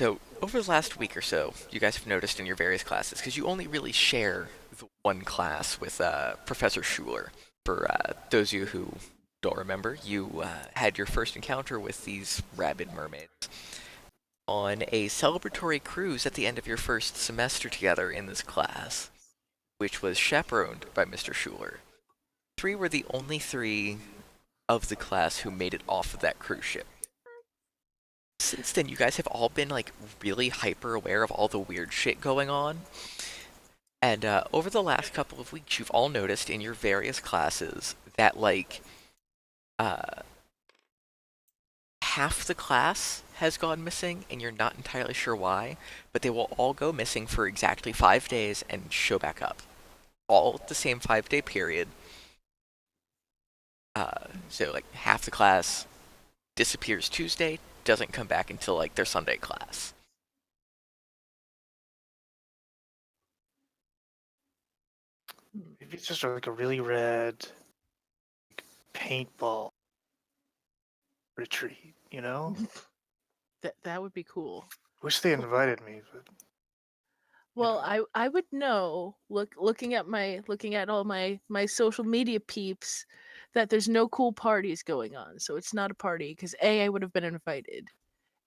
So, over the last week or so, you guys have noticed in your various classes, because you only really share the one class with Professor Schuler. For those of you who don't remember, you had your first encounter with these rabid mermaids on a celebratory cruise at the end of your first semester together in this class, which was chaperoned by Mr. Schuler. Three were the only three of the class who made it off of that cruise ship. Since then, you guys have all been like really hyper aware of all the weird shit going on. And over the last couple of weeks, you've all noticed in your various classes that like uh, half the class has gone missing, and you're not entirely sure why. But they will all go missing for exactly 5 days and show back up, all at the same 5 day period. So like half the class disappears Tuesday, doesn't come back until like their Sunday class. Maybe it's just like a really red paintball retreat, you know? That would be cool. Wish they invited me, but Well, know. I would know looking at all my social media peeps that there's no cool parties going on. So it's not a party because A, I would have been invited,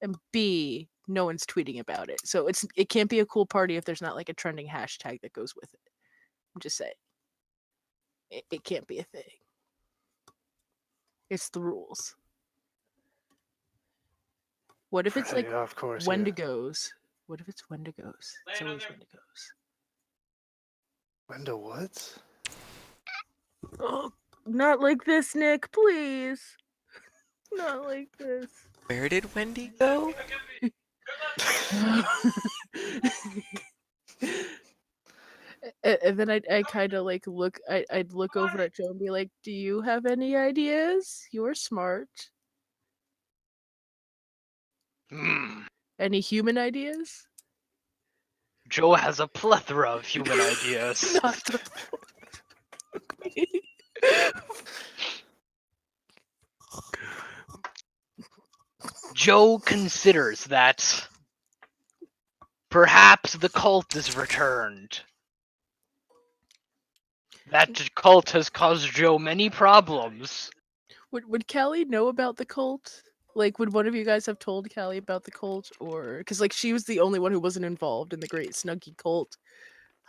and B, no one's tweeting about it. So it can't be a cool party if there's not like a trending hashtag that goes with it. I'm just saying. It can't be a thing. It's the rules. What if it's like Yeah, of course, yeah. Wendigos? What if it's Wendigos? It's always Wendigos. Wendo what? Oh, not like this, Nick, please. Not like this. Where did Wendy go? And then I kind of like I'd look over at Joe and be like, "Do you have any ideas? You're smart. Hmm. Any human ideas?" Joe has a plethora of human ideas. Not the Joe considers that perhaps the cult is returned. That cult has caused Joe many problems. Would Callie know about the cult? Like, would one of you guys have told Callie about the cult, or because like she was the only one who wasn't involved in the Great Snuggy cult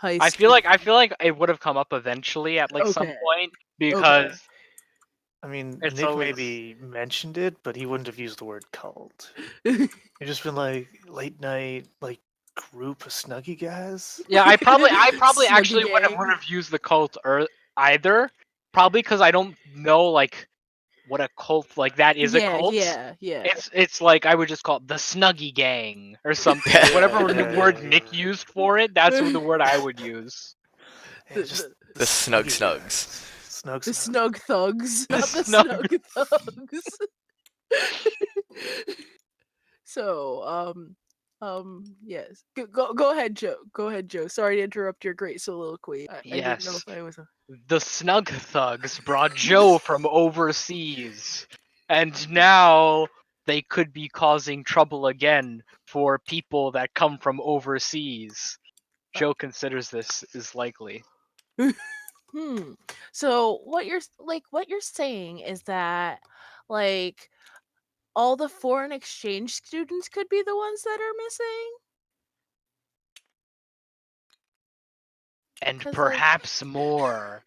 heist? I feel like it would have come up eventually at like some Okay. point because I mean, it's Nick always maybe mentioned it, but he wouldn't have used the word cult. He'd just been like late night, like group of snuggy guys. yeah. I probably Snuggy actually gang. would have used the cult or either. Probably because I don't know like what a cult like that is a Yeah, cult. yeah. It's like I would just call it the Snuggy Gang or something. Yeah, Whatever yeah, the word yeah, Nick yeah. used for it, that's the word I would use. Yeah, just the Snug snuggy Snugs. guys. Snug The snug. snug thugs, The not the snug- snug thugs. So, yes. Go ahead, Joe. Go ahead, Joe. Sorry to interrupt your great soliloquy. I didn't know Yes. if I was. The Snug Thugs brought Joe from overseas, and now they could be causing trouble again for people that come from overseas. Joe considers this is likely. So what you're saying is that like all the foreign exchange students could be the ones that are missing? And 'Cause like perhaps more.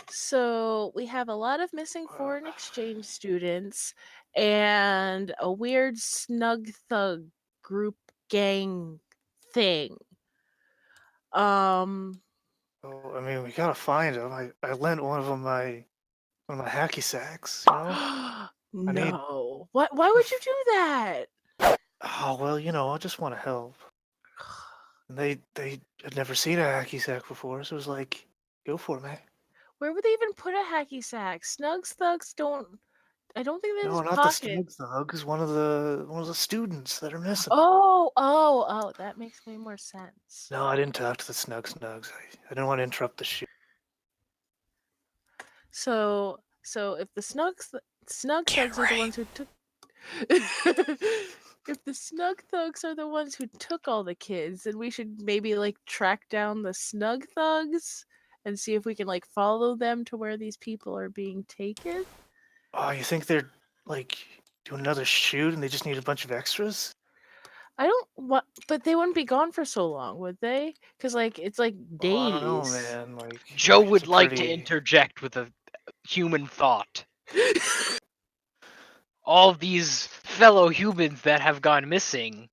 So we have a lot of missing foreign exchange students and a weird snug thug group gang thing. Um Oh, I mean, we gotta find them. I lent one of them one of my hacky sacks. You know. I need. no. Why would you do that? Oh well, I just want to help. And they had never seen a hacky sack before, so it was like, go for it, man. Where would they even put a hacky sack? Snugs thugs don't. I don't think they No, just not the pocket. snug thugs. One of the students that are missing. Oh, that makes way more sense. No, I didn't talk to the snugs. I didn't want to interrupt the shoot. So if the Snug Get thugs are the right. ones who took. If the snug thugs are the ones who took all the kids, then we should maybe like track down the snug thugs and see if we can like follow them to where these people are being taken. Oh, you think they're like doing another shoot and they just need a bunch of extras? I don't what, but they wouldn't be gone for so long, would they? Because like it's like Oh, I don't know, days. man. Like, Joe it's would a like to pretty. interject with a human thought. All these fellow humans that have gone missing,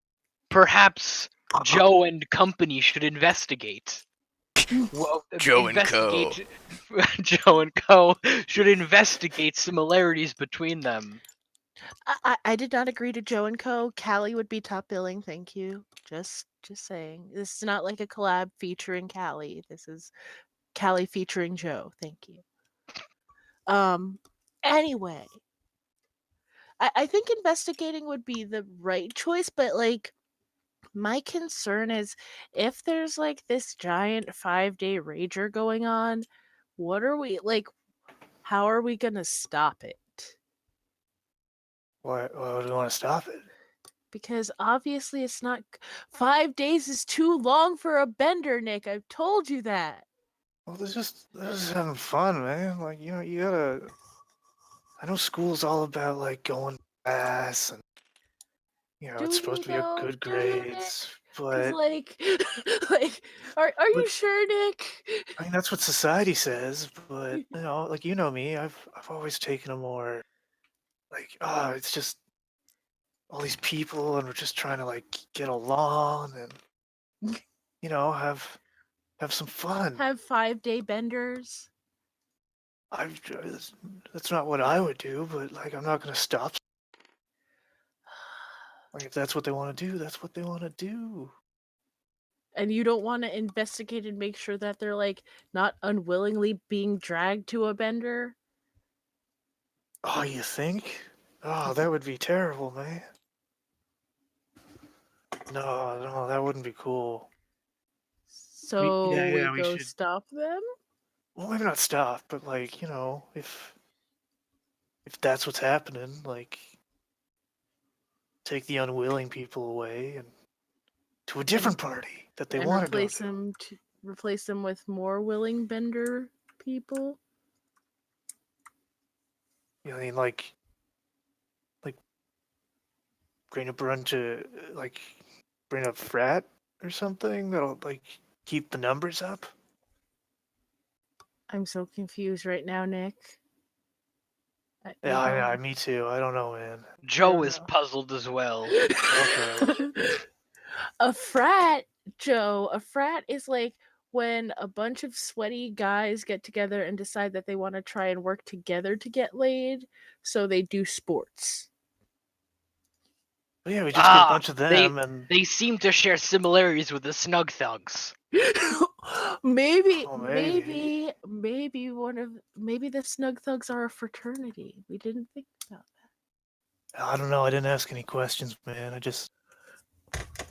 perhaps Joe and company should investigate. Well, Joe and Co. investigate. Joe and Co. should investigate similarities between them. I did not agree to Joe and Co. Callie would be top billing, thank you. Just saying. This is not like a collab featuring Callie. This is Callie featuring Joe. Thank you. Anyway. I think investigating would be the right choice, but like my concern is if there's like this giant 5-day rager going on, what are we like how are we gonna stop it? Why do you want to stop it? Because obviously it's not 5 days is too long for a bender, Nick. I've told you that. Well, they're just having fun, man. Like, you gotta. I know school's all about like going fast and Do it's supposed you to be a though? good Do you, Nick? grades, Because but like like are but you sure, Nick? I mean that's what society says. But like me, I've always taken a more like it's just all these people and we're just trying to like get along and have some fun. Have 5-day benders. I that's not what I would do, but like I'm not gonna stop. Like if that's what they want to do, that's what they want to do. And you don't want to investigate and make sure that they're like not unwillingly being dragged to a bender. Oh, you think? Oh, that would be terrible, man. No, that wouldn't be cool. So we We go should. stop them. Well, maybe not stop, but like if that's what's happening, like take the unwilling people away and to a different party that they And want to go to. replace them with more willing bender people. I mean, like bring a bunch of like bring a frat or something that'll like keep the numbers up. I'm so confused right now, Nick. Yeah, me too. I don't know, man. Joe don't is know. puzzled as well. Okay. A frat, Joe, a frat is like when a bunch of sweaty guys get together and decide that they want to try and work together to get laid, so they do sports. But yeah, we just get a Ah, bunch of they them and they seem to share similarities with the Snug Thugs. maybe, oh, maybe. maybe the Snug Thugs are a fraternity. We didn't think about that. I don't know. I didn't ask any questions, man. I just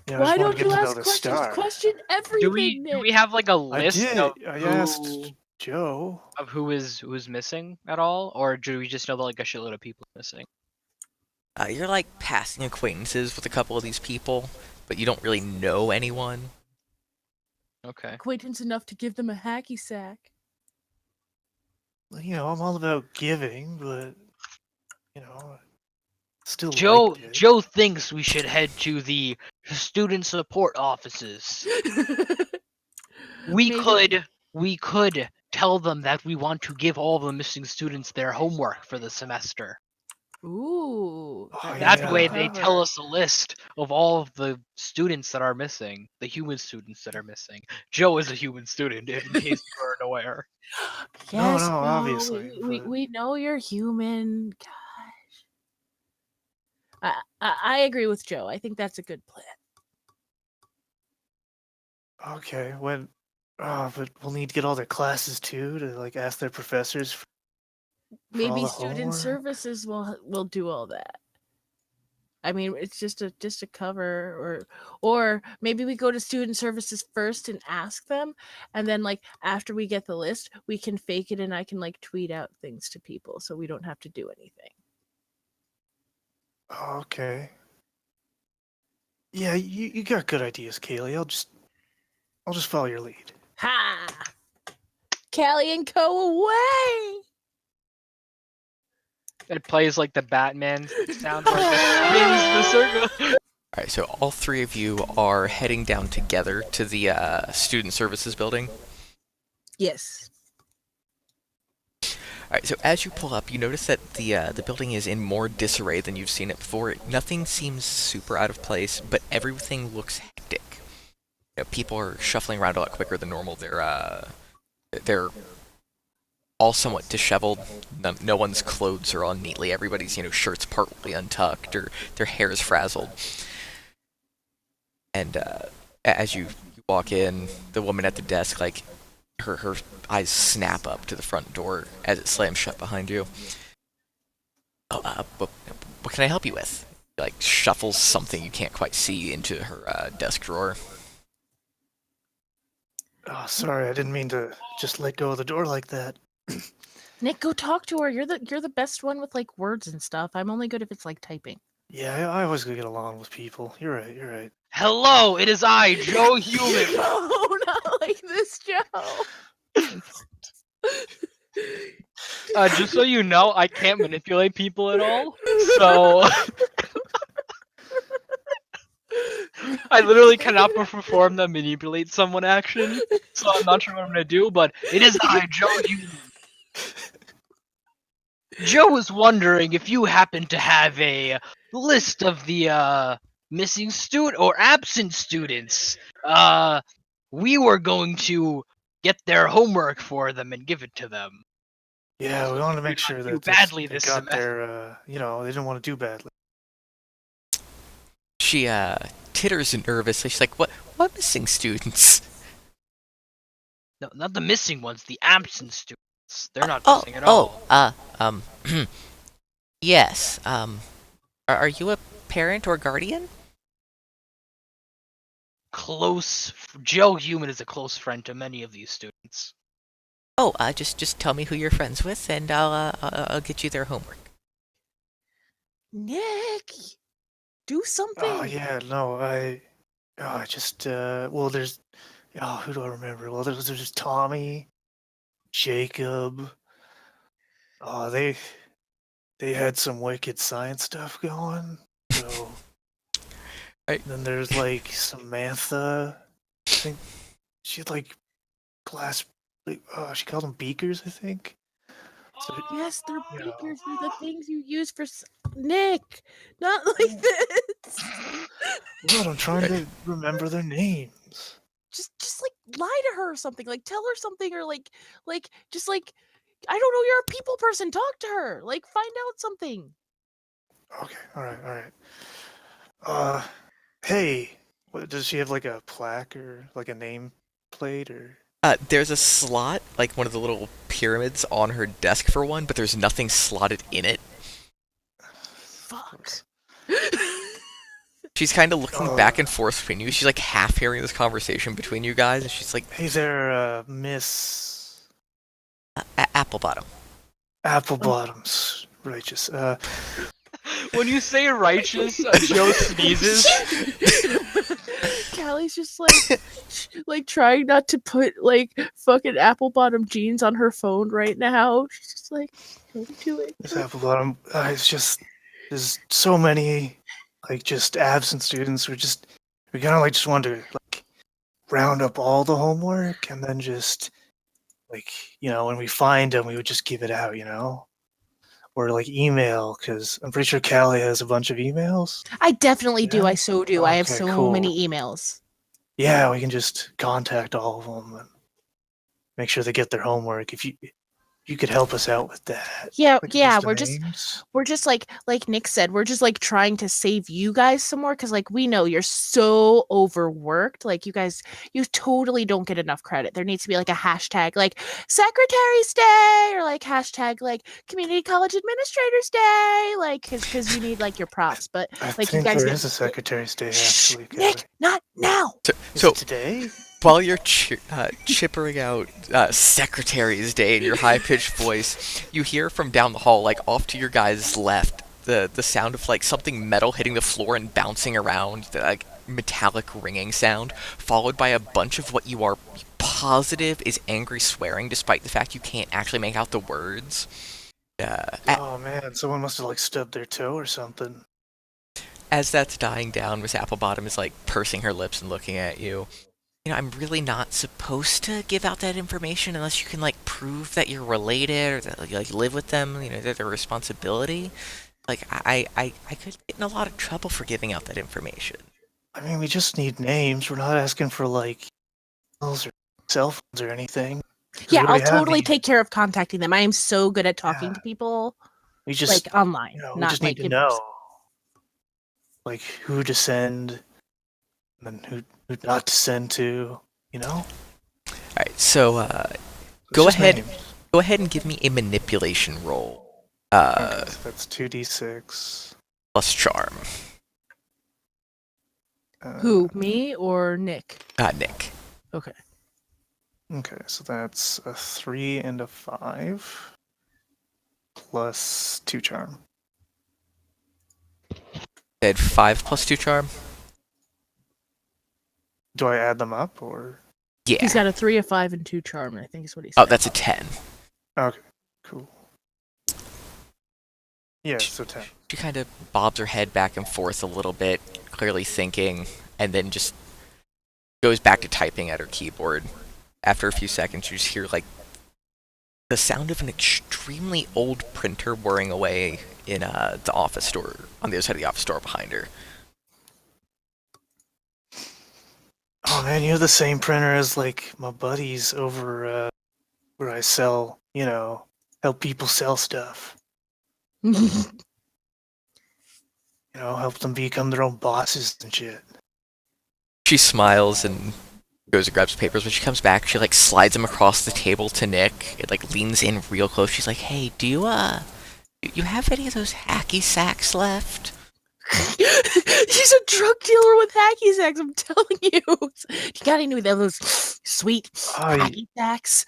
Why wanted to don't get you to know ask the questions? star. Question everything, Do we Nick. have like a I list did. I asked Joe. of who's missing at all, or do we just know that like a shitload of people are missing? You're like passing acquaintances with a couple of these people, but you don't really know anyone. Okay. Acquaintance enough to give them a hacky sack. I'm all about giving, but I still Joe liked it. Joe thinks we should head to the student support offices. We Maybe. could tell them that we want to give all the missing students their homework for the semester. Ooh, Oh, that's That good way yeah. they cover. tell us a list of all of the students that are missing, the human students that are missing. Joe is a human student, in case you weren't aware. No, Yes, Joe, obviously, we, but we know you're human. Gosh. I agree with Joe. I think that's a good plan. okay. When, but we'll need to get all their classes too to like ask their professors for all Maybe the student homework. services will do all that. I mean, it's just a cover, or maybe we go to student services first and ask them, and then like after we get the list, we can fake it and I can like tweet out things to people, so we don't have to do anything. Oh, okay. Yeah, you got good ideas, Kaylee. I'll just follow your lead. Ha! Callie and Co. away! It plays like the Batman sound where it just spins the circle. All right, so all three of you are heading down together to the student services building. Yes. All right, so as you pull up, you notice that the building is in more disarray than you've seen it before. Nothing seems super out of place, but everything looks hectic. People are shuffling around a lot quicker than normal. They're all somewhat disheveled. No one's clothes are on neatly. Everybody's shirts partly untucked or their hair is frazzled. And as you walk in, the woman at the desk, like, her eyes snap up to the front door as it slams shut behind you. Oh, what can I help you with? Like, shuffles something you can't quite see into her desk drawer. Oh, sorry, I didn't mean to just let go of the door like that. Nick, go talk to her. You're the best one with like words and stuff. I'm only good if it's like typing. Yeah, I always get along with people. You're right, you're right. Hello, it is I, Joe Human. No, not like this, Joe. Just so you know, I can't manipulate people at all. So I literally cannot perform the manipulate someone action. So I'm not sure what I'm gonna do, but it is I, Joe Human. Joe was wondering if you happen to have a list of the missing student or absent students. We were going to get their homework for them and give it to them. Yeah, we wanted to make not sure do that badly they this got semester. their, they didn't want to do badly. She titters nervously. She's like, what missing students? No, not the missing ones, the absent students. They're not missing at all. Yes. Are you a parent or guardian? Joe Human is a close friend to many of these students. Oh, just tell me who you're friends with, and I'll get you their homework. Nick, do something. Oh, yeah, no, I just, well, there's, who do I remember? Well, there's Tommy, Jacob. Oh, they had some wicked science stuff going. So, then there's like Samantha. I think she had like glass. She called them beakers, I think. So, Yes, they're you know. beakers. They're the things you use for Nick. Not like this. What? I'm trying to remember their names. Just like lie to her or something. Like tell her something or like just like I don't know. You're a people person. Talk to her. Like find out something. Okay, all right. Hey, what, does she have like a plaque or like a name plate or? There's a slot, like one of the little pyramids on her desk for one, but there's nothing slotted in it. Fuck. She's kind of looking back and forth between you. She's like half hearing this conversation between you guys, and she's like, Hey there, Miss Applebottom. Applebottom's righteous. When you say righteous, Joe sneezes. Callie's just like trying not to put like fucking apple bottom jeans on her phone right now. She's just like, don't do it. Miss Applebottom, it's just there's so many like just absent students. We kind of like just wanted to like round up all the homework and then just like when we find them we would just give it out, or like email because I'm pretty sure Callie has a bunch of emails. I definitely do. Yeah? I so do. I have Okay, so cool. many emails. Yeah, we can just contact all of them and make sure they get their homework. If you could help us out with that. Yeah, Like, yeah. list of names. We're just like Nick said, we're just like trying to save you guys some more because like we know you're so overworked. Like you totally don't get enough credit. There needs to be like a hashtag like Secretary's Day or like hashtag like Community College Administrators Day, like because you need like your props. But I like you think guys there get is a Secretary's Day Shh, actually. Nick, Callie. not now. Is So it today? while you're chippering out Secretary's Day in your high-pitched voice, you hear from down the hall, like off to your guys' left, the sound of like something metal hitting the floor and bouncing around, the like metallic ringing sound, followed by a bunch of what you are positive is angry swearing, despite the fact you can't actually make out the words. Oh man, someone must have like stubbed their toe or something. As that's dying down, Miss Applebottom is like pursing her lips and looking at you. You know, I'm really not supposed to give out that information unless you can like prove that you're related or that you like live with them. You know, they're their responsibility. Like I could get in a lot of trouble for giving out that information. I mean, we just need names. We're not asking for like emails or cell phones or anything. 'Cause Yeah, we I'll already have totally these. take care of contacting them. I am so good at talking Yeah. to people, We just, like online, you know, we not just need like to in know, person. like who to send, and then who not to send to. You know. All right, so It's go just ahead, names. go ahead and give me a manipulation roll. Okay, so that's 2d6. Plus charm. Who, me or Nick? Nick. Okay. Okay, so that's a 3 and a 5 plus 2 charm. Said 5 plus 2 charm. Do I add them up or? Yeah. He's got a 3, a 5, and 2 charm, I think is what he said. Oh, that's a 10. Okay, cool. Yeah, so 10. She kind of bobs her head back and forth a little bit, clearly thinking, and then just goes back to typing at her keyboard. After a few seconds, you just hear like the sound of an extremely old printer whirring away in the office door on the other side of the office door behind her. Oh man, you have the same printer as like my buddies over where I sell, you know, help people sell stuff. You know, help them become their own bosses and shit. She smiles and goes and grabs papers. When she comes back, she like slides them across the table to Nick. It like leans in real close. She's like, "Hey, do you have any of those hacky sacks left?" He's a drug dealer with hacky sacks, I'm telling you. You got any of those sweet Oh, y- hacky sacks?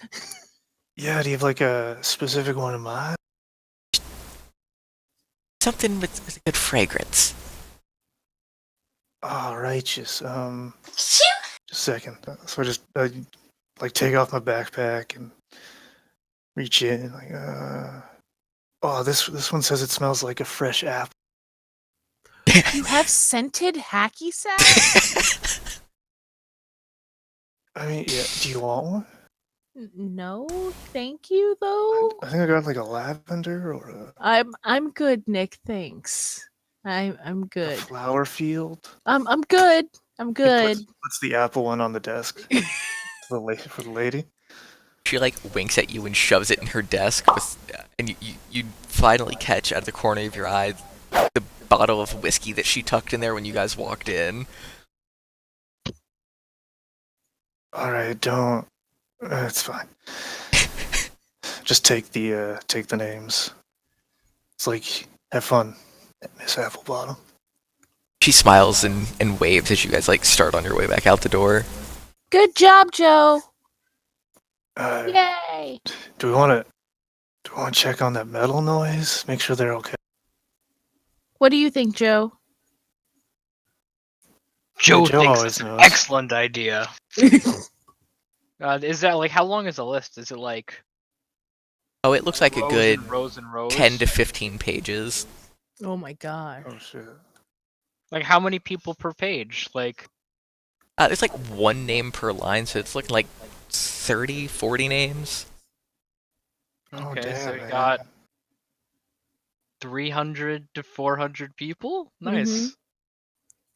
Yeah, do you have like a specific one in mind? Something with a good fragrance. Oh, righteous. Just a second. So I just like take off my backpack and reach in, like, oh, this one says it smells like a fresh apple. You have scented hacky sacks? I mean, yeah. Do you want one? No, thank you though. I think I got like a lavender or I'm good, Nick. Thanks. I'm a good. flower field. I'm good. I'm He good. puts the apple one on the desk for the lady. She like winks at you and shoves it in her desk, and you finally catch out of the corner of your eye the bottle of whiskey that she tucked in there when you guys walked in. All right, don't. It's fine. Just take the names. It's like have fun, Miss Applebottom. She smiles and waves as you guys like start on your way back out the door. Good job, Joe. Uh, Yay. do we want to check on that metal noise? Make sure they're okay. What do you think, Joe? Joe Joe thinks always it's an knows. excellent idea. Is that like how long is the list? Is it like Oh, it looks like a rows good and rows and rows? 10 to 15 pages. Oh my god. Oh shit. Like how many people per page? Like There's like one name per line, so it's looking like 30, 40 names. Oh okay, damn, so we man. got 300 to 400 people. Nice. Mhm.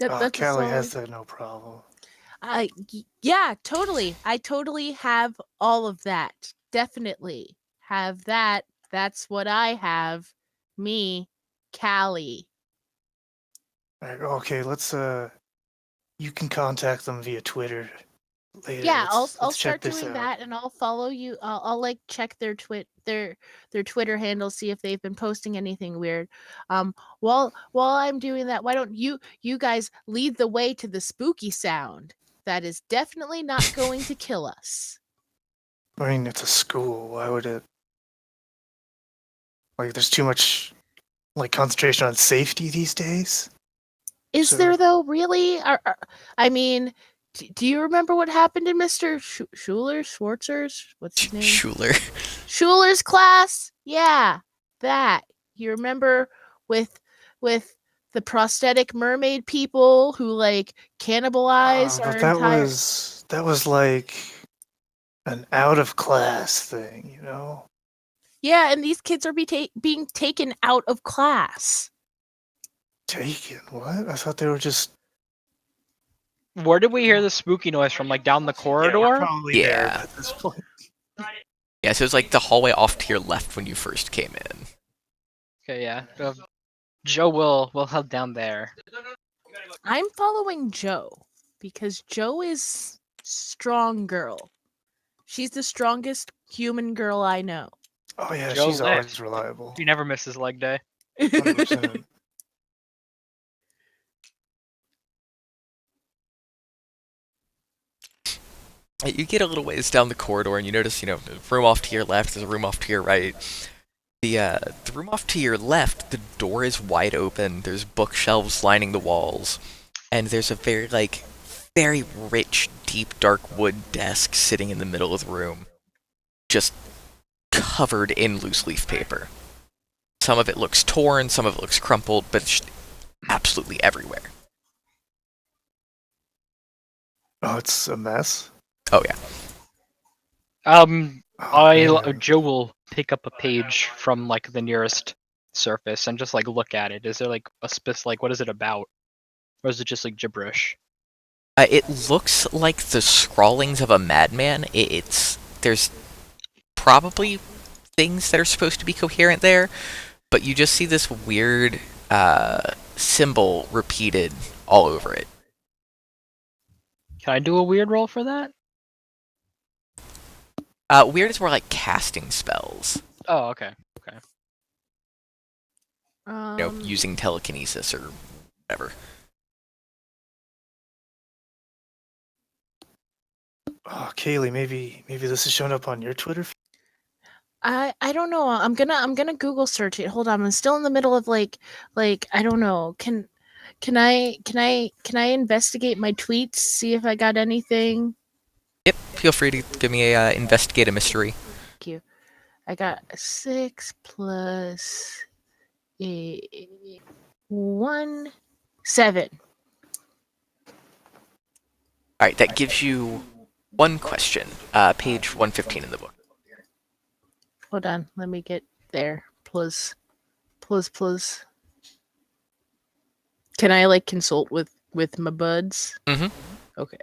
Oh, That's a Callie has solid- that no problem. Yeah, totally. I totally have all of that. Definitely have that. That's what I have. Me, Callie. All right, okay, let's you can contact them via Twitter later. Yeah, I'll Let's check start this doing out. that, and I'll follow you. I'll like check their their Twitter handles, see if they've been posting anything weird. While I'm doing that, why don't you guys lead the way to the spooky sound that is definitely not going to kill us. I mean, it's a school. Why would it? Like, there's too much like concentration on safety these days. Is So- there though? Really? I mean, do you remember what happened in Mr. Schwartzer's? What's his name? Schuler. Schuler's class? Yeah, that. You remember with the prosthetic mermaid people who like cannibalize our but that entire. was like an out of class thing, you know. Yeah, and these kids are being taken out of class. Taken? What? I thought they were just. Where did we hear the spooky noise from? Like down the Yeah, corridor? we're probably there Yeah. at this point. Yeah, so it was like the hallway off to your left when you first came in. Okay, yeah. Joe will head down there. I'm following Joe because Joe is strong girl. She's the strongest human girl I know. Oh yeah, Joe she's lit. always reliable. He never misses leg day. 100%. You get a little ways down the corridor and you notice, a room off to your left, there's a room off to your right. The room off to your left, the door is wide open, there's bookshelves lining the walls, and there's a very rich, deep, dark wood desk sitting in the middle of the room, just covered in loose leaf paper. Some of it looks torn, some of it looks crumpled, but it's just absolutely everywhere. Oh, it's a mess. Oh yeah. Oh, man. Joe will pick up a page from like the nearest surface and just like look at it. Is there like a what is it about? Or is it just like gibberish? It looks like the scrawlings of a madman. There's probably things that are supposed to be coherent there, but you just see this weird symbol repeated all over it. Can I do a weird roll for that? Weird is more like casting spells, Oh, okay. using telekinesis or whatever. Oh, Kaylee, maybe this is showing up on your Twitter feed. I don't know. I'm gonna Google search it. Hold on. I'm still in the middle of like I don't know. Can I investigate my tweets, see if I got anything? Yep, feel free to give me a investigate a mystery. Thank you. I got 6 plus 1, 7. All right, that gives you one question. Page 115 in the book. Hold on. Let me get there. Plus. Can I like consult with my buds? Mm-hmm. Okay.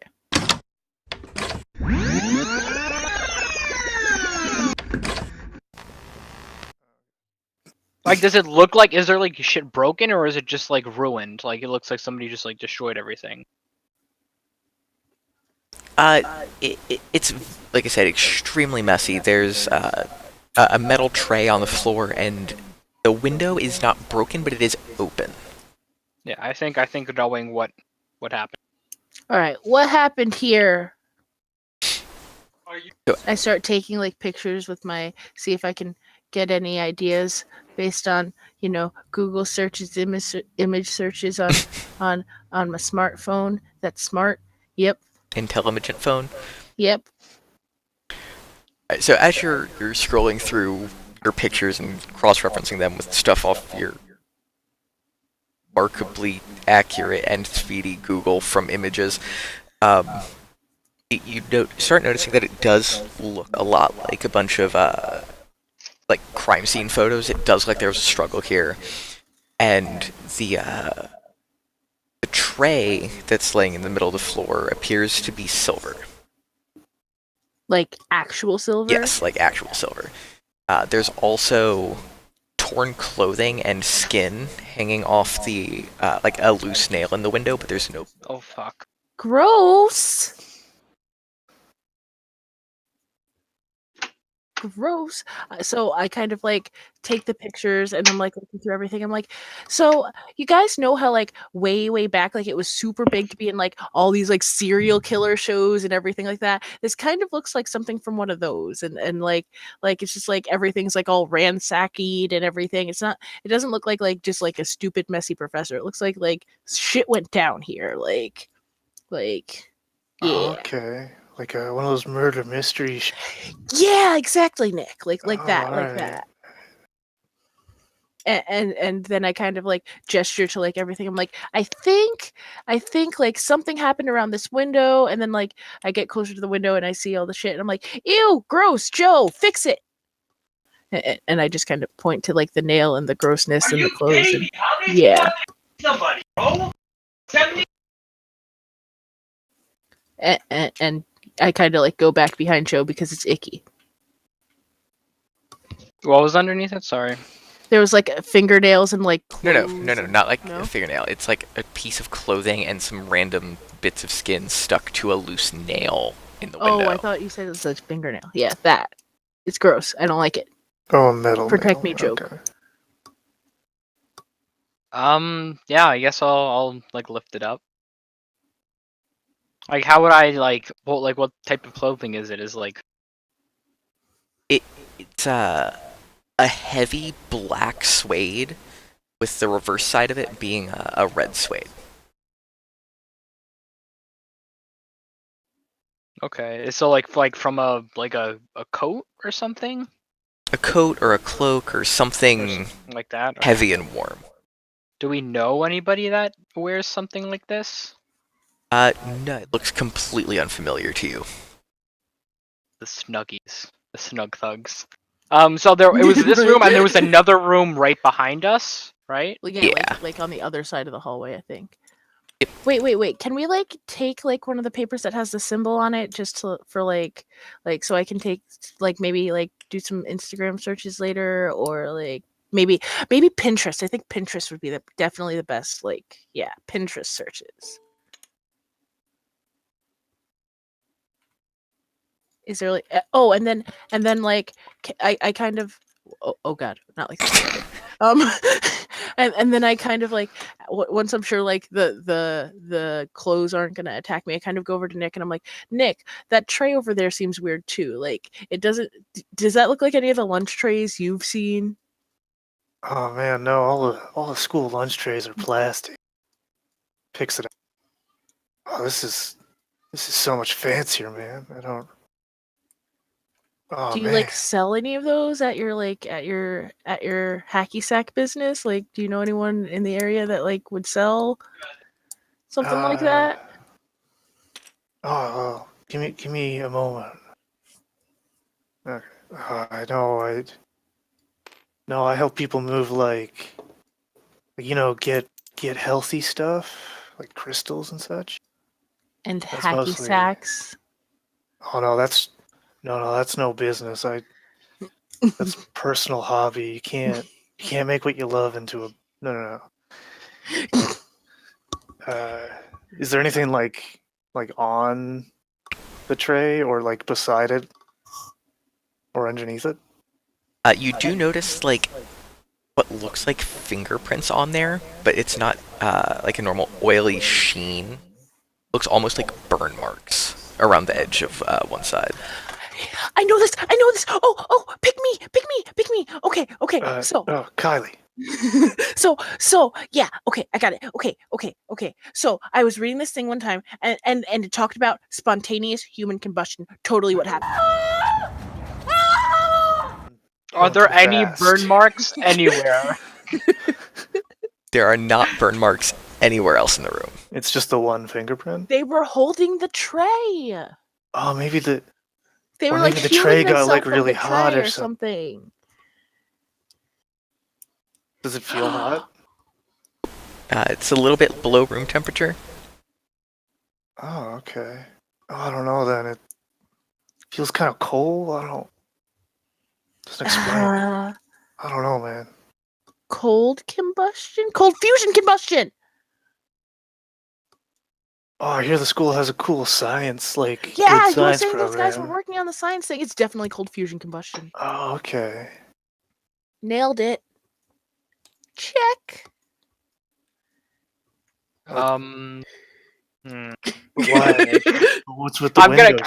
Like, does it look like, is there like shit broken, or is it just like ruined? Like, it looks like somebody just like destroyed everything. It's like I said, extremely messy. There's a metal tray on the floor, and the window is not broken, but it is open. Yeah, I think knowing what happened. All right. What happened here? So- I start taking like pictures with my, see if I can get any ideas based on Google searches, image searches on my smartphone. That's smart. Yep. Intelligent phone. Yep. So as you're scrolling through your pictures and cross-referencing them with stuff off your remarkably accurate and speedy Google from images, you start noticing that it does look a lot like a bunch of like crime scene photos. It does look like there was a struggle here, and the tray that's laying in the middle of the floor appears to be silver. Like actual silver. Yes, like actual silver. There's also torn clothing and skin hanging off the like a loose nail in the window, but there's no. Oh fuck. Gross. gross. So I kind of like take the pictures and I'm like looking through everything. I'm like, so you guys know how like way back, like it was super big to be in like all these like serial killer shows and everything like that. This kind of looks like something from one of those, and like it's just like everything's like all ransacked and everything. It's not. It doesn't look like just like a stupid messy professor. It looks like shit went down here. Like yeah. Okay, like one of those murder mystery. Yeah, exactly, Nick. Like Oh, that, all like right. that. And then I kind of like gesture to like everything. I'm like, I think like something happened around this window, and then like I get closer to the window and I see all the shit, and I'm like, ew, gross, Joe, fix it. And I just kind of point to like the nail and the grossness and the clothes, and yeah. Somebody, bro. 70 And I kind of like go back behind Joe because it's icky. What was underneath it? Sorry. There was like fingernails and like No, clothes. not like No? a fingernail. It's like a piece of clothing and some random bits of skin stuck to a loose nail in the window. Oh, I thought you said it was a fingernail. Yeah, that. It's gross. I don't like it. Oh, a metal. Protect nail. me, Job. Okay. Yeah, I guess I'll like lift it up. Like, how would I like what type of clothing is it? Is like It's a heavy black suede with the reverse side of it being a red suede. okay, so like from a coat or something A coat or a cloak or or something something like that. Okay. heavy and warm. Do we know anybody that wears something like this? No, it looks completely unfamiliar to you. The snuggies, the snug thugs. So it was this room, and there was another room right behind us, right? Like, yeah, Yeah. like on the other side of the hallway, I think. Yep. Wait. Can we like take like one of the papers that has the symbol on it just for like so I can take like maybe like do some Instagram searches later, or like maybe Pinterest. I think Pinterest would be definitely the best, like, yeah, Pinterest searches. Is there like oh, and then like I kind of oh god, not like that. um and then I kind of like once I'm sure like the clothes aren't gonna attack me, I kind of go over to Nick and I'm like, Nick, that tray over there seems weird too. Like, it doesn't. Does that look like any of the lunch trays you've seen? Oh man, no! All the school lunch trays are plastic. Picks it up. Oh, this is so much fancier, man. I don't. Oh Do you man. like sell any of those at your hacky sack business? Like, do you know anyone in the area that like would sell something like that? Oh, give me a moment. Okay. I know. No, I help people move like get healthy stuff like crystals and such. And That's hacky mostly. sacks. Oh no, that's no business. That's personal hobby. You can't make what you love into a no. Is there anything like on the tray or like beside it or underneath it? You do notice like what looks like fingerprints on there, but it's not like a normal oily sheen. Looks almost like burn marks around the edge of one side. I know this. Oh, pick me. Okay. So, Kylie. so yeah. Okay, I got it. Okay. So I was reading this thing one time, and it talked about spontaneous human combustion. Totally what happened. Are Going there too any fast. burn marks anywhere? There are not burn marks anywhere else in the room. It's just the one fingerprint. They were holding the tray. Oh, maybe They or were maybe like the peeling tray got themselves like from really the hot tray or or something. something. Does it feel hot? It's a little bit below room temperature. Oh, okay. Oh, I don't know then. It feels kind of cold. I don't. Doesn't explain. I don't know, man. Cold combustion? Cold fusion combustion! Oh, I hear the school has a cool science, like Yeah, good you were science saying those guys were program. working on the science thing. It's definitely cold fusion combustion. Oh, okay. Nailed it. Check. Hmm. Why? What's with the I'm gonna.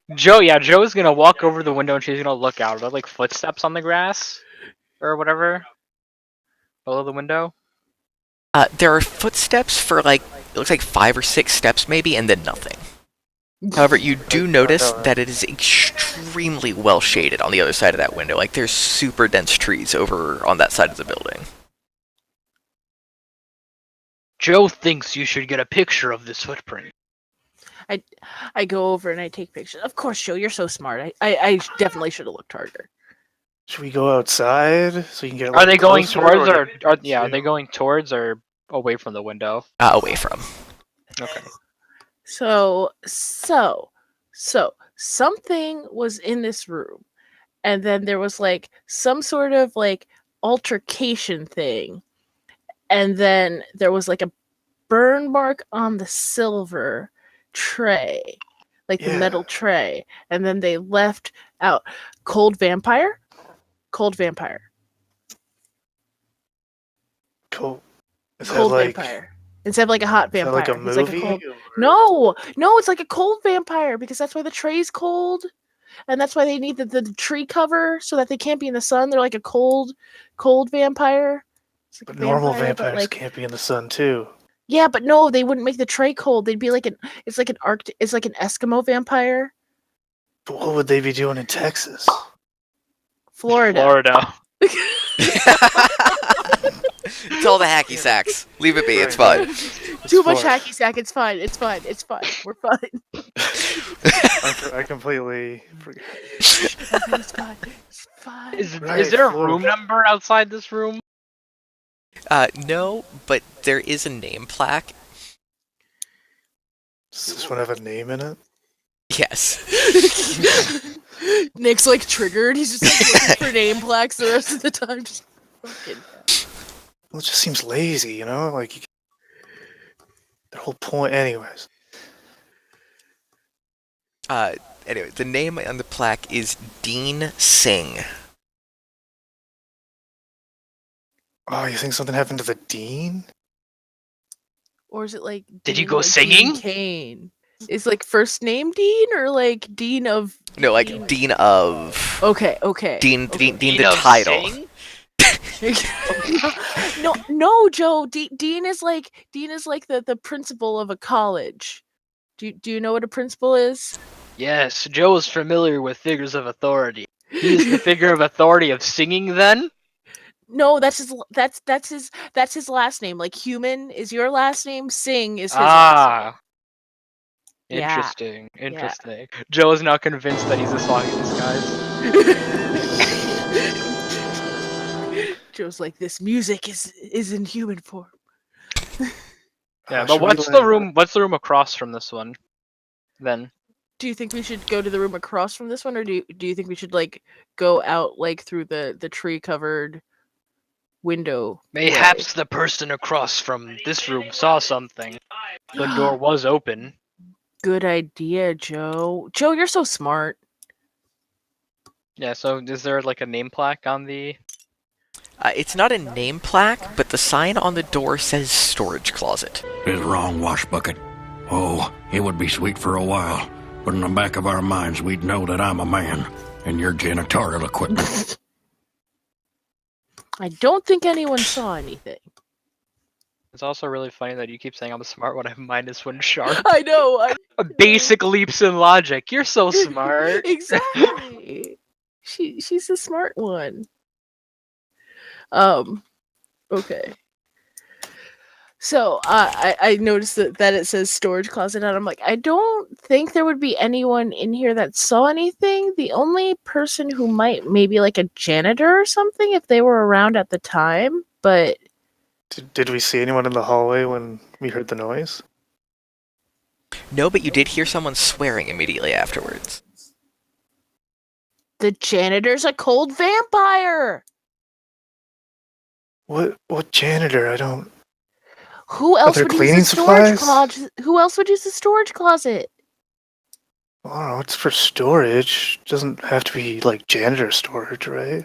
windows? Joe's gonna walk over the window and she's gonna look out. Are there like footsteps on the grass or whatever below the window? There are footsteps for like it looks like 5 or 6 steps maybe, and then nothing. However, you do notice that it is extremely well shaded on the other side of that window. Like there's super dense trees over on that side of the building. Joe thinks you should get a picture of this footprint. I go over and I take pictures. Of course, Joe, you're so smart. I definitely should have looked harder. Should we go outside so you can get? Are Like, they going closer, towards or are they going towards or away from the window? Away from. Okay. So something was in this room, and then there was like some sort of like altercation thing, and then there was like a burn mark on the silver tray, like the Yeah. metal tray, and then they left out cold vampire. Cool. Is that Cold like? vampire. Instead of like a hot Is that vampire. like a He's like a movie? cold. or- No, it's like a cold vampire because that's why the tray's cold, and that's why they need the tree cover so that they can't be in the sun. They're like a cold vampire. It's like But a normal vampire, but, vampires like, can't be in the sun too. yeah, but no, they wouldn't make the tray cold. They'd be like it's like an Eskimo vampire. But what would they be doing in Texas? Florida. It's all the hacky sacks. Leave it be. It's fine. Too much hacky sack. It's fine. We're fine. I completely forgot. It's fine. It's fine. Is Right, there a Florida. room number outside this room? No, but there is a name plaque. Does this one have a name in it? Yes. Nick's like triggered. He's just like looking for name plaques the rest of the time. Just fucking. Well, it just seems lazy, you know? Like, the whole point, anyways. Anyway, the name on the plaque is Dean Singh. Oh, you think something happened to the dean? Or is it like? Did you Dean, go like singing? Dean Kane? Is like first name Dean or like Dean of? No, like Dean of. Okay. Dean Dean the of title. Sing? no, Joe. Dean is like the principal of a college. Do you know what a principal is? Yes, Joe is familiar with figures of authority. He is the figure of authority of singing then? No, that's his last name. Like human is your last name, Singh is his last Ah. name. Yeah. Interesting. Joe is now convinced that he's a song in disguise. Joe's like, this music is in human form. Yeah, but Should we, what's the room what's the room across from this one? Then. Do you think we should go to the room across from this one, or do you think we should like go out like through the tree covered window? Mayhaps the person across from this room saw something. The door was open. Good idea, Joe. Joe, you're so smart. Yeah, so is there like a name plaque on the... It's not a name plaque, but the sign on the door says storage closet. Is wrong, wash bucket. Oh, it would be sweet for a while, but in the back of our minds we'd know that I'm a man, and you're janitorial equipment. I don't think anyone saw anything. It's also really funny that you keep saying I'm smart when I'm -1 sharp. I know. Basic leaps in logic. You're so smart. Exactly. She's the smart one. Okay. So I noticed that it says storage closet, and I'm like, I don't think there would be anyone in here that saw anything. The only person who might maybe like a janitor or something if they were around at the time, but Did we see anyone in the hallway when we heard the noise? No, but you did hear someone swearing immediately afterwards. the janitor's a cold vampire. What janitor? I don't. Who else there would use the cleaning storage supplies? closet? Who else would use the storage closet? I don't know. It's for storage. Doesn't have to be like janitor storage, right?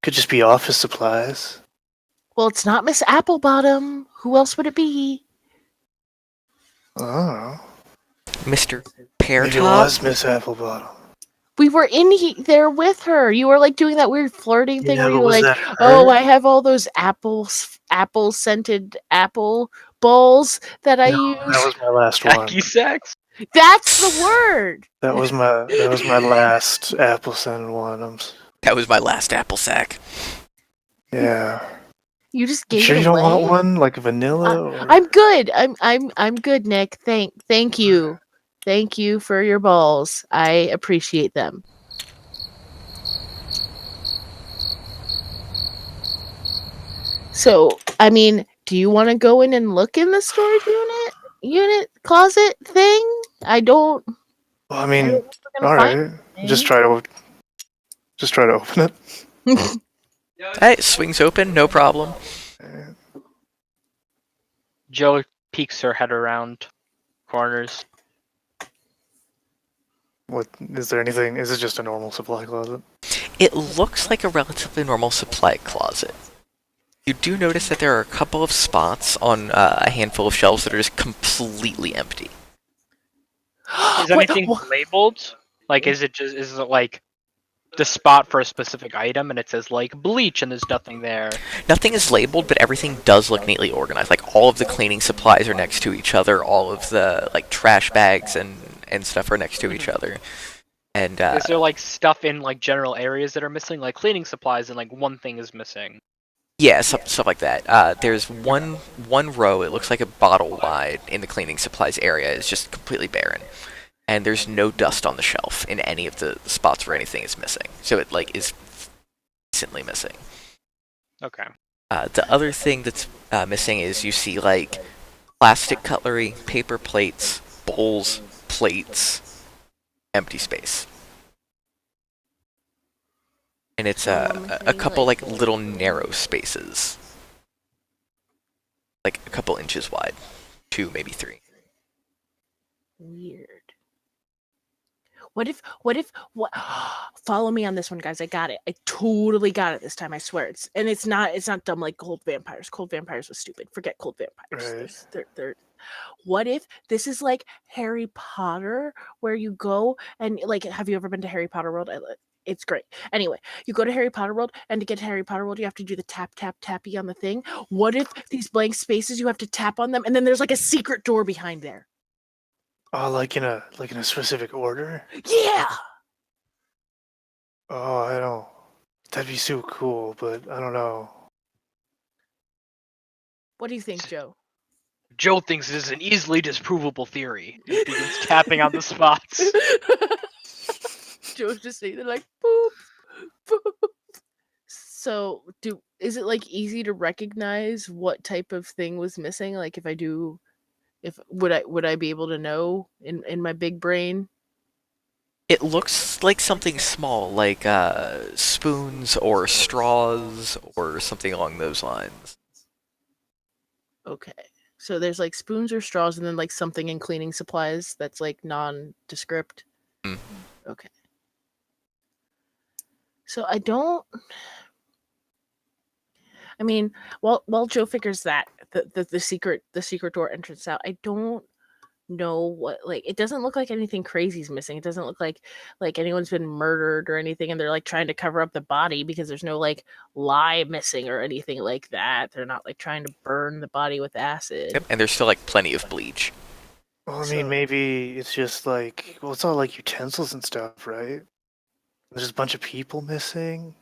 Could just be office supplies. Well, it's not Miss Applebottom. Who else would it be? I don't know. Mr. Maybe it Peartop? was Miss Applebottom. We were in there with her. You were like doing that weird flirting thing Yeah, where you but were was like, that "Oh, her? I have all those apple scented apple balls that I No, use." that was my last one. Hacky sacks? That's the word. That was my last apple scented one. That was my last apple sack. Yeah. You just You gave sure it you don't away. want one like vanilla or? I'm good. I'm good, Nick. Thank you. Thank you for your balls. I appreciate them. So, I mean, do you want to go in and look in the storage unit closet thing? I don't. Well, I I mean, don't know if we're all gonna find right. anything. Just try to open it. It swings open, no problem. Eh, Joe peeks her head around corners. What is there anything? Is it just a normal supply closet? It looks like a relatively normal supply closet. You do notice that there are a couple of spots on a handful of shelves that are just completely empty. Is What- anything what- labeled? Like, is it like the spot for a specific item and it says like bleach and there's nothing there? Nothing is labeled, but everything does look neatly organized. Like all of the cleaning supplies are next to each other. All of the like trash bags and stuff are next to each other. And Is there like stuff in like general areas that are missing, like cleaning supplies, and like one thing is missing? yeah, stuff like that. There's one row. It looks like a bottle wide in the cleaning supplies area. It's just completely barren, and there's no dust on the shelf in any of the spots where anything is missing. So it like is decently missing. Okay. The other thing that's missing is you see like plastic cutlery, paper plates, bowls, plates, empty space. And it's So a missing, couple like little narrow spaces. Like a couple inches wide. 2, maybe 3. Weird. What? Follow me on this one, guys. I got it. I totally got it this time. I swear. It's not dumb like cold vampires. Cold vampires was stupid. Forget cold vampires. Right. They're. What if this is like Harry Potter, where you go and like, have you ever been to Harry Potter World? It's great. Anyway, you go to Harry Potter World, and to get to Harry Potter World, you have to do the tap tap tappy on the thing. What if these blank spaces you have to tap on them, and then there's like a secret door behind there? Oh, like in a specific order? Yeah. Oh, I don't. That'd be so cool, but I don't know. What do you think, Joe? Joe thinks it is an easily disprovable theory and begins tapping on the spots. Joe's just saying they're like boop, boop. So, is it like easy to recognize what type of thing was missing? Like, if would I be able to know in my big brain? It looks like something small, like spoons or straws or something along those lines. Okay. So there's like spoons or straws, and then like something in cleaning supplies that's like nondescript. Mm. Okay. So I don't. I mean, while Joe figures that the secret door entrance out, I don't know what, like, it doesn't look like anything crazy is missing. It doesn't look like anyone's been murdered or anything, and they're like trying to cover up the body because there's no like lye missing or anything like that. They're not like trying to burn the body with acid. Yep, and there's still like plenty of bleach. Well, I So- mean, maybe it's just like, well, it's all like utensils and stuff, right? There's a bunch of people missing.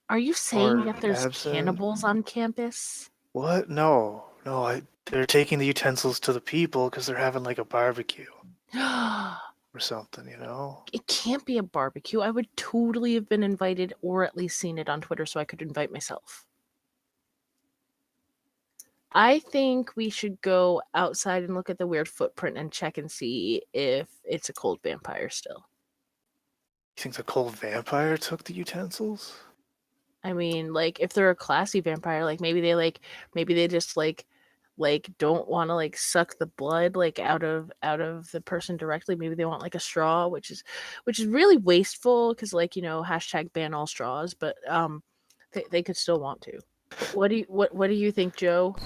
Are you saying Or that there's absent. cannibals on campus? What? No, they're taking the utensils to the people because they're having like a barbecue or something, you know? It can't be a barbecue. I would totally have been invited or at least seen it on Twitter so I could invite myself. I think we should go outside and look at the weird footprint and check and see if it's a cold vampire still. You think the cold vampire took the utensils? I mean, like if they're a classy vampire, like maybe they just like don't want to like suck the blood like out of the person directly. Maybe they want like a straw, which is really wasteful because like hashtag ban all straws. But they could still want to. What do you think, Joe?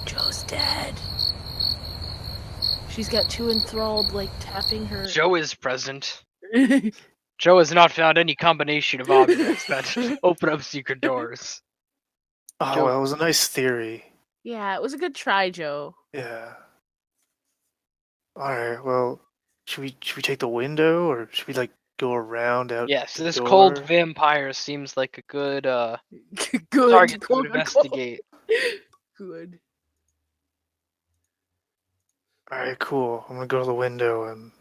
Joe's dead. She's got too enthralled, like tapping her. Joe is present. Joe has not found any combination of objects that open up secret doors. Oh, Joe- well, it was a nice theory. Yeah, it was a good try, Joe. Yeah. All right. Well, should we take the window, or should we like go around out? Yes, the this door? cold vampire seems like a good Good. target to quote, unquote. investigate. Good. All right, cool. I'm gonna go to the window and.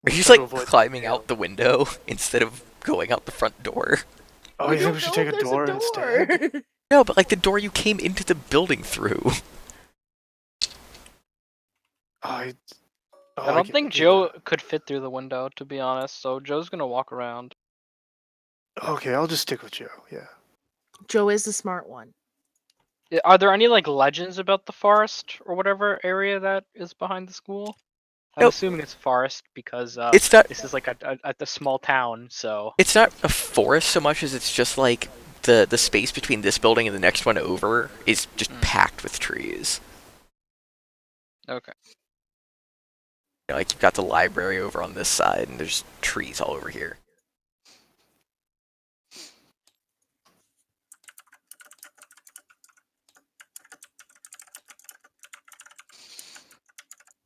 Are you try to like avoid climbing tail. out the window instead of going out the front door? Oh, We you think don't we should know take if a there's door instead? No, but like the door you came into the building through. I I don't think Joe could fit through the window, to be honest. So Joe's gonna walk around. Okay, I'll just stick with Joe. Yeah. Joe is the smart one. Are there any like legends about the forest or whatever area that is behind the school? I'm Nope. assuming it's forest because It's not. this is like a small town. So It's not a forest so much as it's just like the space between this building and the next one over is just packed with trees. okay. Like you've got the library over on this side, and there's trees all over here.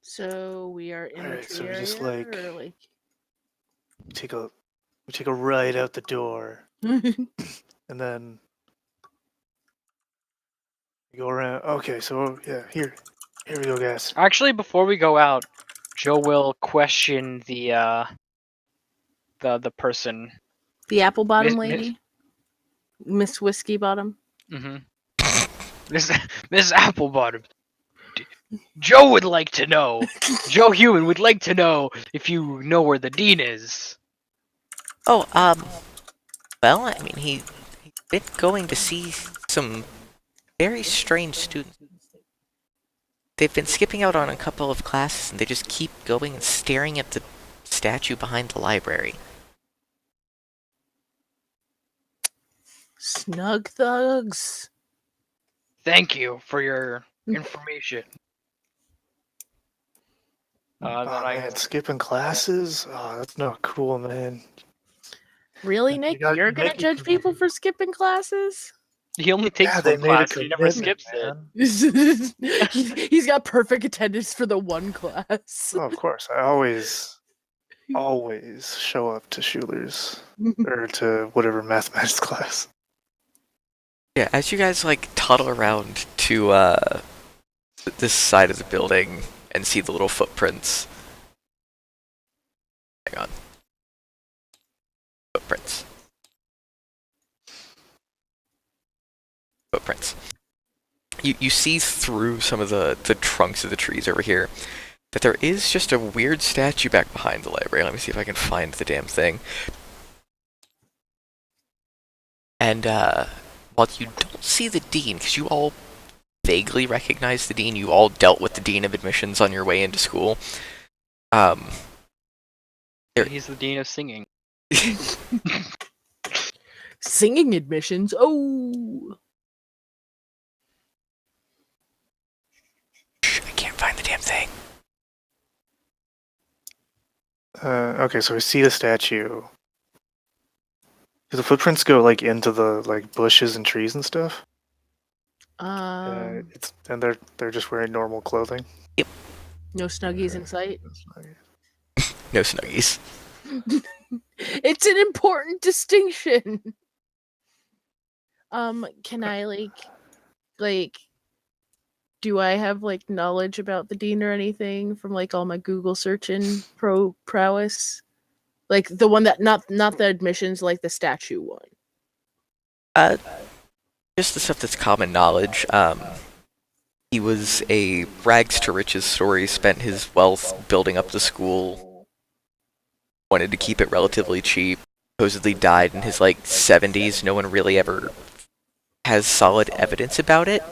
So we are in the Alright, tree so we area, just, like- or like We take a right out the door, and then we go around. Okay, so yeah, here we go, guys. Actually, before we go out, Joe will question the person. the apple bottom Miss- lady, Miss Whiskey Bottom. Mm-hmm. Miss Applebottom. Joe would like to know. Joe Human would like to know if you know where the dean is. Oh, well, I mean, he's been going to see some very strange students. They've been skipping out on a couple of classes, and they just keep going and staring at the statue behind the library. Snug thugs. Thank you for your information. Then Oh I man, guess skipping classes? Oh, that's not cool, man. Really, You Nick? got- You're you gonna make it judge people for skipping classes? he only takes Yeah, they one made a class. He never commitment, skips it. man. He's got perfect attendance for the one class. Oh, of course, I always show up to Schuler's or to whatever mathematics class. Yeah, as you guys like toddle around to this side of the building and see the little footprints. Hang on. Footprints. Footprints. You see through some of the trunks of the trees over here that there is just a weird statue back behind the library. Let me see if I can find the damn thing. And while you don't see the dean, because you all vaguely recognize the dean, you all dealt with the dean of admissions on your way into school. He's the dean of singing. Singing admissions. Oh, I can't find the damn thing. Okay, so we see the statue. Do the footprints go like into the like bushes and trees and stuff? um, And they're just wearing normal clothing. no snuggies in sight. No snuggies. It's an important distinction. Can I like do I have like knowledge about the dean or anything from like all my Google searching prowess? Like the one that not the admissions, like the statue one. Just the stuff that's common knowledge. He was a rags to riches story, spent his wealth building up the school. wanted to keep it relatively cheap. Supposedly died in his like 70s. No one really ever has solid evidence about it.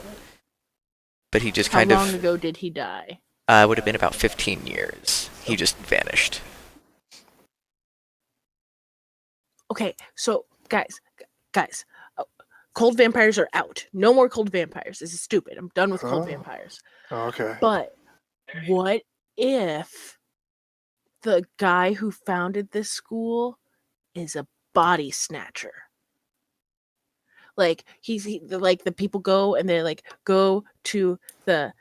But he just How kind long of ago did he die? would have been about 15 years. He just vanished. Okay, so guys, oh, cold vampires are out. No more cold vampires. This is stupid. I'm done with cold Oh. vampires. Oh, okay. But what if the guy who founded this school is a body snatcher? Like like the people go and they like go to the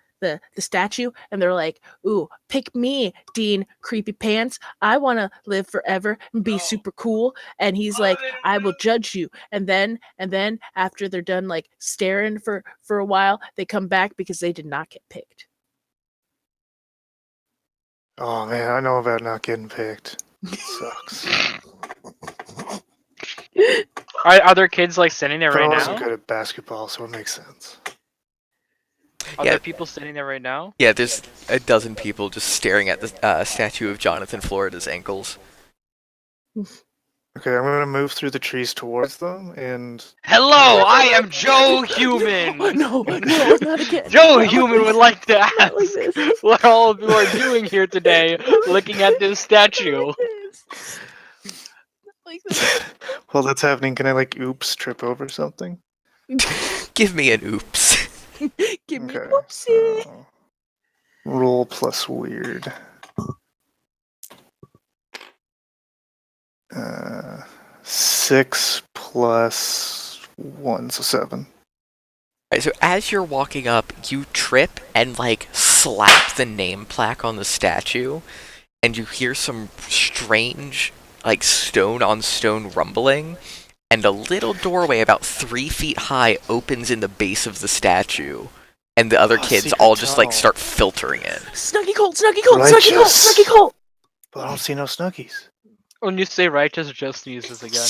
statue and they're like, "Ooh, pick me, Dean Creepy Pants. I want to live forever and be super cool." And he's like, "I will judge you." And then after they're done like staring for a while, they come back because they did not get picked. Oh man, I know about not getting picked. Sucks. Are there kids like standing there But I right wasn't now? good at basketball, so it makes sense. Are Yeah. there people standing there right now? Yeah, there's a dozen people just staring at the statue of Jonathan Florida's ankles. Okay, I'm gonna move through the trees towards them, and Hello, I am Joe Human. No, not again. Joe Not Human like would like to Not like ask this. what all of you are doing here today, looking at this statue. Not like this. while that's happening, can I like oops trip over something? Give me an oops. Give me a Okay. whoopsie. So, roll plus weird. 6 plus 1, so 7. Right, so as you're walking up, you trip and like slap the name plaque on the statue, and you hear some strange, like stone on stone rumbling, and a little doorway about 3 feet high opens in the base of the statue, and the other Oh, kids secret all just like tunnel. start filtering in. Snuggy Colt, Snuggy Colt, Snuggy Colt, Righteous. Snuggy Colt. But I don't see no snuggies. When you say righteous, just sneezes again.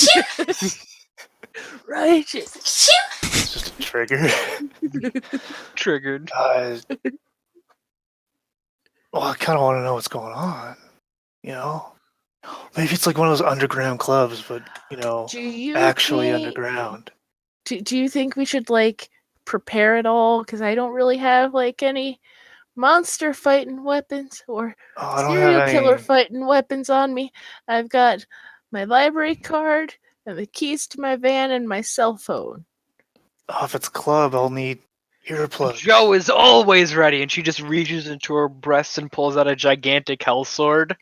Righteous. It's just a trigger. Triggered. Well, I kind of want to know what's going on. You know? Maybe it's like one of those underground clubs, but, Do you actually think, underground. Do you think we should like prepare it all? Because I don't really have like any monster fighting weapons or Oh, I don't serial have killer any. fighting weapons on me. I've got my library card and the keys to my van and my cell phone. Oh, if it's club, I'll need earplugs. Joe is always ready, and she just reaches into her breast and pulls out a gigantic hell sword.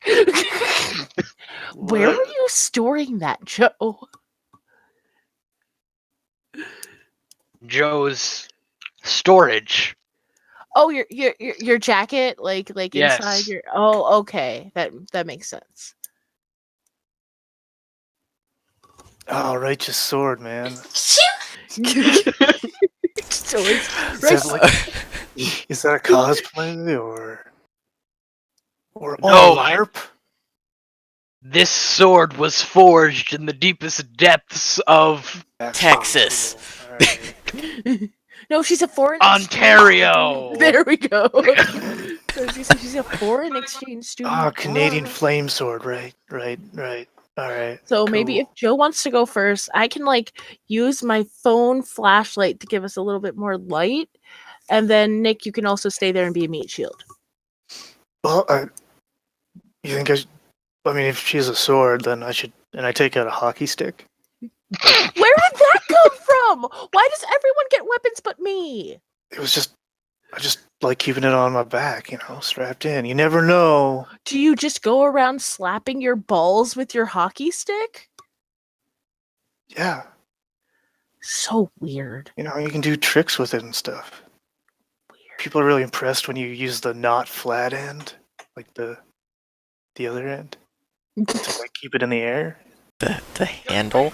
Where What? are you storing that, Joe? Joe's storage. Oh, your jacket, like inside Yes. your. Oh, okay, that makes sense. Oh, righteous sword, man. So it's Is right. that, like, is that a cosplay or No, oh, LARP? This sword was forged in the deepest depths of That's Texas. cool. Alright. No, she's a foreign Ontario. exchange- There we go. So she's a foreign exchange student. Ah, Canadian Wow. flame sword, right. Alright. So maybe cool. if Joe wants to go first, I can like use my phone flashlight to give us a little bit more light, and then Nick, you can also stay there and be a meat shield. Well, you think I mean, if she has a sword, then I should, and I take out a hockey stick? Where did that come from? Why does everyone get weapons but me? It was just, I just like keeping it on my back, strapped in. You never know. Do you just go around slapping your balls with your hockey stick? Yeah, So weird. you can do tricks with it and stuff. Weird. People are really impressed when you use the not flat end, like the other end, to like keep it in the air. The handle.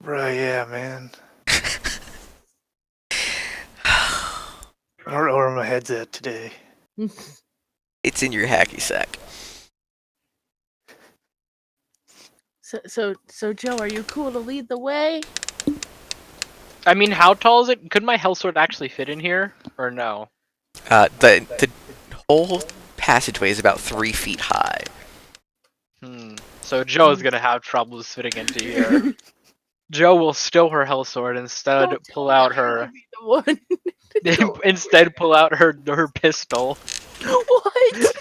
Right, yeah, man. I don't know where my head's at today. It's in your hacky sack. So Joe, are you cool to lead the way? I mean, how tall is it? Could my hell sword actually fit in here, or no? The whole passageway is about 3 feet high. So Joe's gonna have troubles fitting into here. Joe will steal her hell sword, instead Don't pull tell me out I'm her gonna be the one. Don't. instead pull out her pistol. What?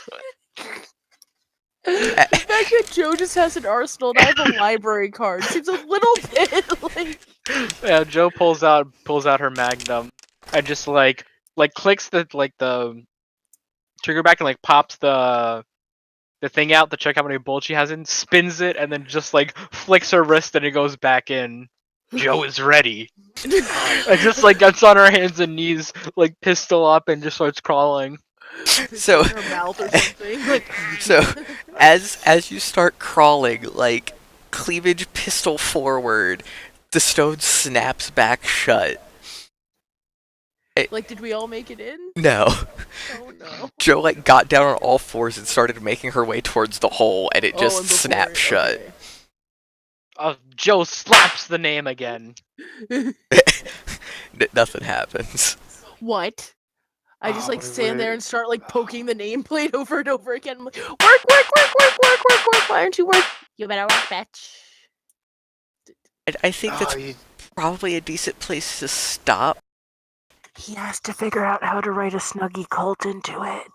The fact that Joe just has an arsenal and I have a library card seems a little bit like. Yeah, Joe pulls out her magnum and just like clicks the trigger back and like pops the thing out to check how many bullets she has in, spins it, and then just like flicks her wrist and it goes back in. Joe is ready. And just like gets on her hands and knees, like pistol up, and just starts crawling. So- in her mouth or something. Like, So, as you start crawling, like cleavage pistol forward, the stone snaps back shut. like, did we all make it in? No. Oh no. Joe like got down on all fours and started making her way towards the hole, and it just and before snapped it, shut. Joe slaps the name again. okay. Nothing happens. What? I just Oh, like stand there wait. and start like poking the nameplate over and over again. I'm like, work. Why aren't you work? You better work, bitch. And I think that's Oh, you, probably a decent place to stop. He has to figure out how to write a Snuggy cult into it.